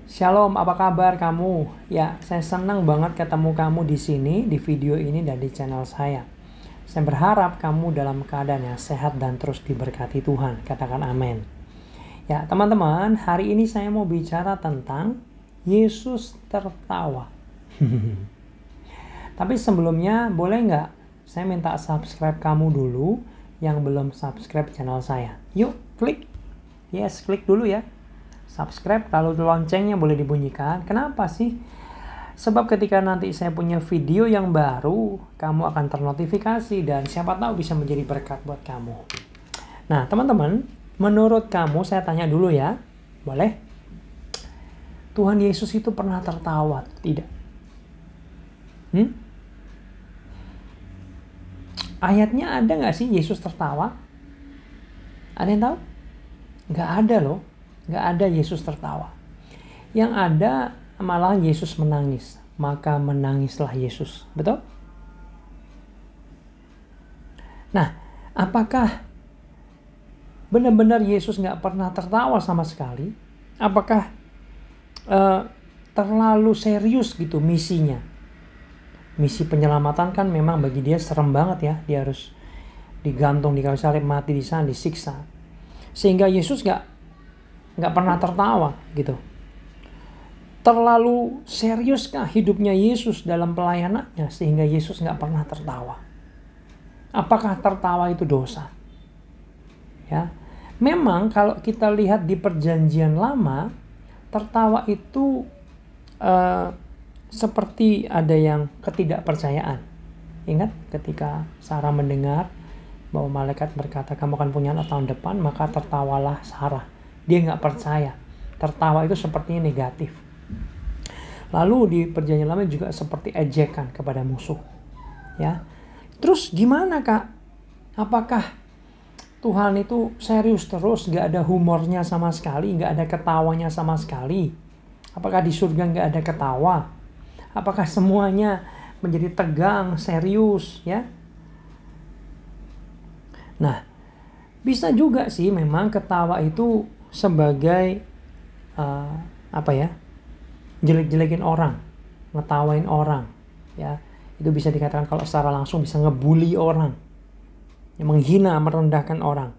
Shalom, apa kabar kamu? Ya, saya senang banget ketemu kamu di sini, di video ini dan di channel saya. Saya berharap kamu dalam keadaan yang sehat dan terus diberkati Tuhan. Katakan amin. Ya, teman-teman, hari ini saya mau bicara tentang Yesus tertawa. Tapi sebelumnya, boleh nggak saya minta subscribe kamu dulu yang belum subscribe channel saya? Yuk, klik. Yes, klik dulu ya. Subscribe, lalu loncengnya boleh dibunyikan. Kenapa sih? Sebab ketika nanti saya punya video yang baru, kamu akan ternotifikasi dan siapa tahu bisa menjadi berkat buat kamu. Nah, teman-teman, menurut kamu saya tanya dulu ya. Boleh? Tuhan Yesus itu pernah tertawa, tidak? Ayatnya ada nggak sih Yesus tertawa? Ada yang tahu? Nggak ada loh. Nggak ada Yesus tertawa. Yang ada malah Yesus menangis. Maka menangislah Yesus. Betul? Nah, apakah benar-benar Yesus nggak pernah tertawa sama sekali? Apakah terlalu serius gitu misinya? Misi penyelamatan kan memang bagi dia serem banget ya. Dia harus digantung di kayu salib, mati di sana, disiksa. Sehingga Yesus nggak pernah tertawa gitu. Terlalu seriuskah hidupnya Yesus dalam pelayanannya sehingga Yesus nggak pernah tertawa? Apakah tertawa itu dosa? Ya, memang kalau kita lihat di Perjanjian Lama, tertawa itu seperti ada yang ketidakpercayaan. Ingat ketika Sarah mendengar bahwa malaikat berkata kamu akan punya anak tahun depan, maka tertawalah Sarah. Dia nggak percaya. Tertawa itu sepertinya negatif. Lalu di Perjanjian Lama juga seperti ejekan kepada musuh. Ya. Terus gimana Kak? Apakah Tuhan itu serius terus, nggak ada humornya sama sekali, nggak ada ketawanya sama sekali? Apakah di surga nggak ada ketawa? Apakah semuanya menjadi tegang, serius? Ya. Nah, bisa juga sih memang ketawa itu sebagai jelek-jelekin orang, ngetawain orang, ya itu bisa dikatakan kalau secara langsung bisa ngebully orang, yang menghina, merendahkan orang,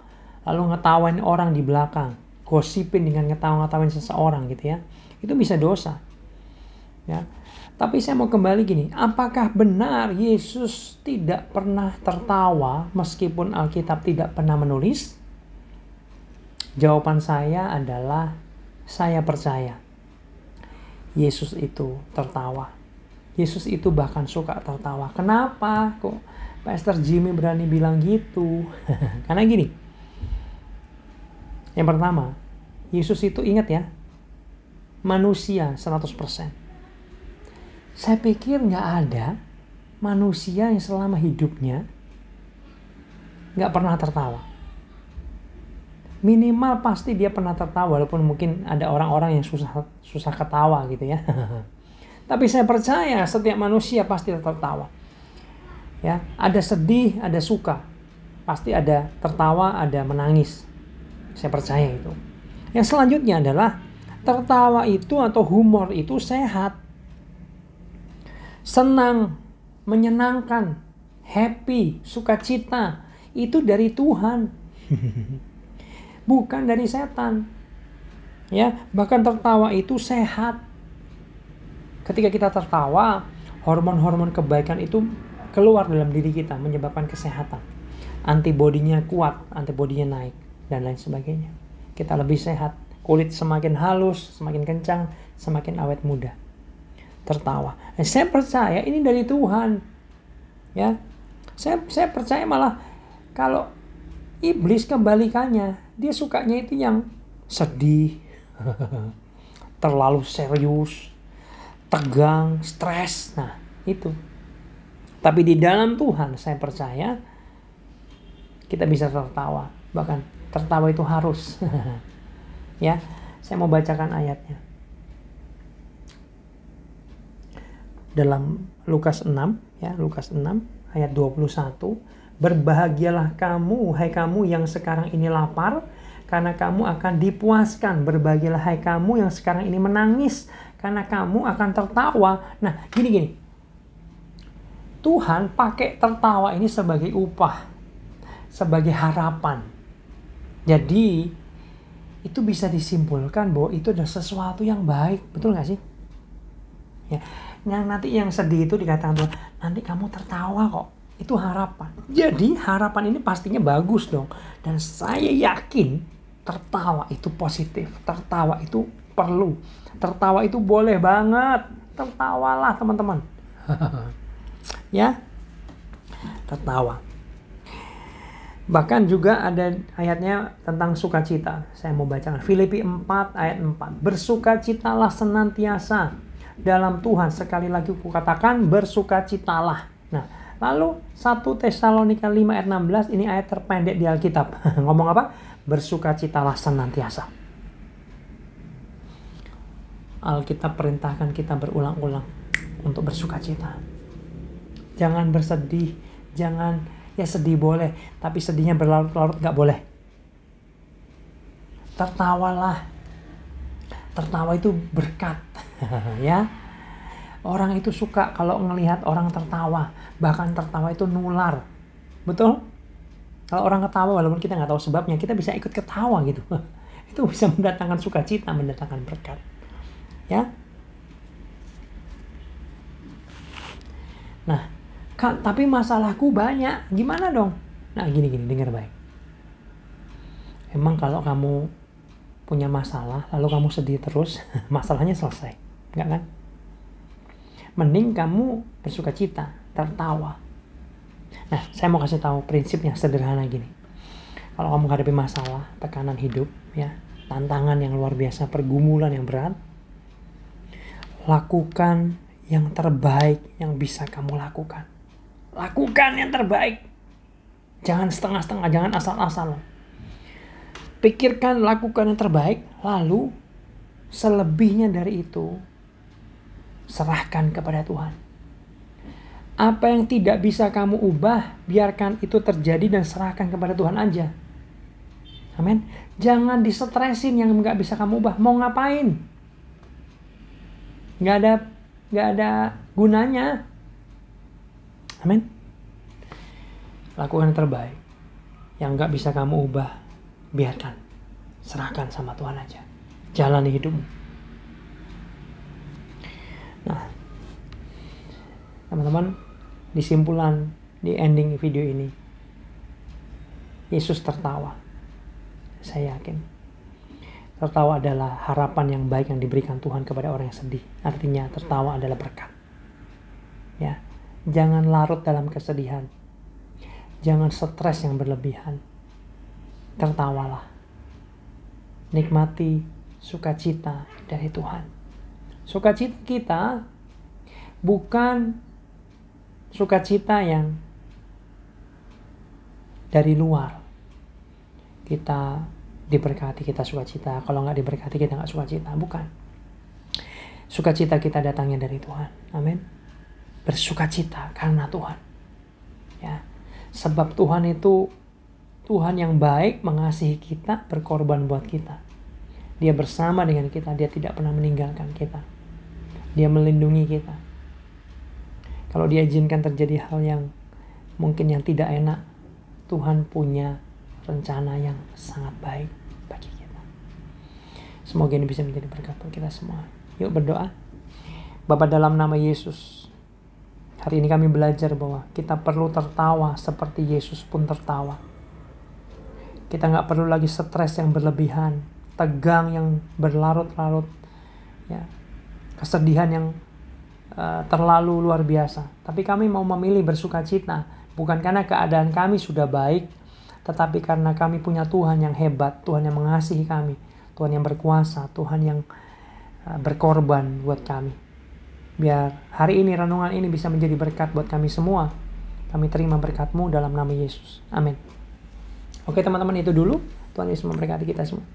lalu ngetawain orang di belakang, gosipin dengan ngetawain seseorang gitu ya, itu bisa dosa, ya. Tapi saya mau kembali gini, apakah benar Yesus tidak pernah tertawa meskipun Alkitab tidak pernah menulis? Jawaban saya adalah saya percaya Yesus itu tertawa. Yesus itu bahkan suka tertawa. Kenapa kok Pastor Jimmy berani bilang gitu? Karena gini. Yang pertama, Yesus itu ingat ya, manusia 100%. Saya pikir nggak ada manusia yang selama hidupnya nggak pernah tertawa. Minimal pasti dia pernah tertawa, walaupun mungkin ada orang-orang yang susah ketawa gitu ya. Tapi saya percaya setiap manusia pasti tertawa. Ya, ada sedih, ada suka. Pasti ada tertawa, ada menangis. Saya percaya itu. Yang selanjutnya adalah tertawa itu atau humor itu sehat. Senang, menyenangkan, happy, sukacita, itu dari Tuhan. Bukan dari setan. Ya, bahkan tertawa itu sehat. Ketika kita tertawa, hormon-hormon kebaikan itu keluar dalam diri kita, menyebabkan kesehatan. Antibodinya kuat, antibodinya naik, dan lain sebagainya. Kita lebih sehat, kulit semakin halus, semakin kencang, semakin awet muda. Tertawa. Saya percaya ini dari Tuhan. Ya, saya percaya malah kalau iblis kebalikannya, dia sukanya itu yang sedih, terlalu serius, tegang, stres. Nah, itu. Tapi di dalam Tuhan saya percaya kita bisa tertawa. Bahkan tertawa itu harus. Ya, saya mau bacakan ayatnya. Dalam Lukas 6, ya, Lukas 6 ayat 21. Berbahagialah kamu, hai kamu yang sekarang ini lapar, karena kamu akan dipuaskan. Berbahagialah hai kamu yang sekarang ini menangis, karena kamu akan tertawa. Nah, gini. Tuhan pakai tertawa ini sebagai upah, sebagai harapan. Jadi, itu bisa disimpulkan bahwa itu adalah sesuatu yang baik. Betul nggak sih? Ya, yang sedih itu dikatakan Tuhan, nanti kamu tertawa kok. Itu harapan. Jadi harapan ini pastinya bagus dong. Dan saya yakin tertawa itu positif. Tertawa itu perlu. Tertawa itu boleh banget. Tertawalah teman-teman. Ya. Tertawa. Bahkan juga ada ayatnya tentang sukacita. Saya mau bacakan. Filipi 4 ayat 4. Bersukacitalah senantiasa dalam Tuhan. Sekali lagi aku katakan bersukacitalah. Nah, lalu 1 Tesalonika 5 ayat 16, ini ayat terpendek di Alkitab. Ngomong apa? Bersukacitalah senantiasa. Alkitab perintahkan kita berulang-ulang untuk bersukacita. Jangan bersedih, jangan, ya sedih boleh, tapi sedihnya berlarut-larut gak boleh. Tertawalah. Tertawa itu berkat. Ya. Orang itu suka kalau ngelihat orang tertawa. Bahkan tertawa itu nular. Betul? Kalau orang ketawa walaupun kita nggak tahu sebabnya, kita bisa ikut ketawa gitu. Itu bisa mendatangkan sukacita, mendatangkan berkat. Ya. Nah, tapi masalahku banyak. Gimana dong? Nah, gini, dengar baik. Emang kalau kamu punya masalah, lalu kamu sedih terus, masalahnya selesai. Enggak kan? Mending kamu bersukacita, tertawa. Nah, saya mau kasih tahu prinsip yang sederhana gini. Kalau kamu menghadapi masalah, tekanan hidup, ya, tantangan yang luar biasa, pergumulan yang berat, lakukan yang terbaik yang bisa kamu lakukan. Lakukan yang terbaik. Jangan setengah-setengah, jangan asal-asalan. Pikirkan, lakukan yang terbaik, lalu selebihnya dari itu serahkan kepada Tuhan. Apa yang tidak bisa kamu ubah, biarkan itu terjadi dan serahkan kepada Tuhan aja. Amin. Jangan disetresin yang nggak bisa kamu ubah. Mau ngapain? Nggak ada gunanya. Amin. Lakukan yang terbaik. Yang nggak bisa kamu ubah, biarkan. Serahkan sama Tuhan aja. Jalani hidupmu. Nah, teman-teman, di simpulan, di ending video ini, Yesus tertawa. Saya yakin. Tertawa adalah harapan yang baik yang diberikan Tuhan kepada orang yang sedih. Artinya tertawa adalah berkat. Ya, jangan larut dalam kesedihan. Jangan stres yang berlebihan. Tertawalah. Nikmati sukacita dari Tuhan. Sukacita kita bukan sukacita yang dari luar. Kita diberkati, kita sukacita. Kalau nggak diberkati, kita nggak sukacita. Bukan. Sukacita kita datangnya dari Tuhan. Amin. Bersukacita karena Tuhan. Ya. Sebab Tuhan itu Tuhan yang baik, mengasihi kita, berkorban buat kita. Dia bersama dengan kita. Dia tidak pernah meninggalkan kita. Dia melindungi kita. Kalau dia izinkan terjadi hal yang mungkin yang tidak enak, Tuhan punya rencana yang sangat baik bagi kita. Semoga ini bisa menjadi berkat buat kita semua. Yuk berdoa. Bapa, dalam nama Yesus, hari ini kami belajar bahwa kita perlu tertawa seperti Yesus pun tertawa. Kita nggak perlu lagi stres yang berlebihan, tegang yang berlarut-larut, ya, kesedihan yang terlalu luar biasa. Tapi kami mau memilih bersukacita, bukan karena keadaan kami sudah baik, tetapi karena kami punya Tuhan yang hebat, Tuhan yang mengasihi kami, Tuhan yang berkuasa, Tuhan yang berkorban buat kami. Biar hari ini, renungan ini bisa menjadi berkat buat kami semua. Kami terima berkat-Mu dalam nama Yesus. Amin. Oke teman-teman, itu dulu. Tuhan Yesus memberkati kita semua.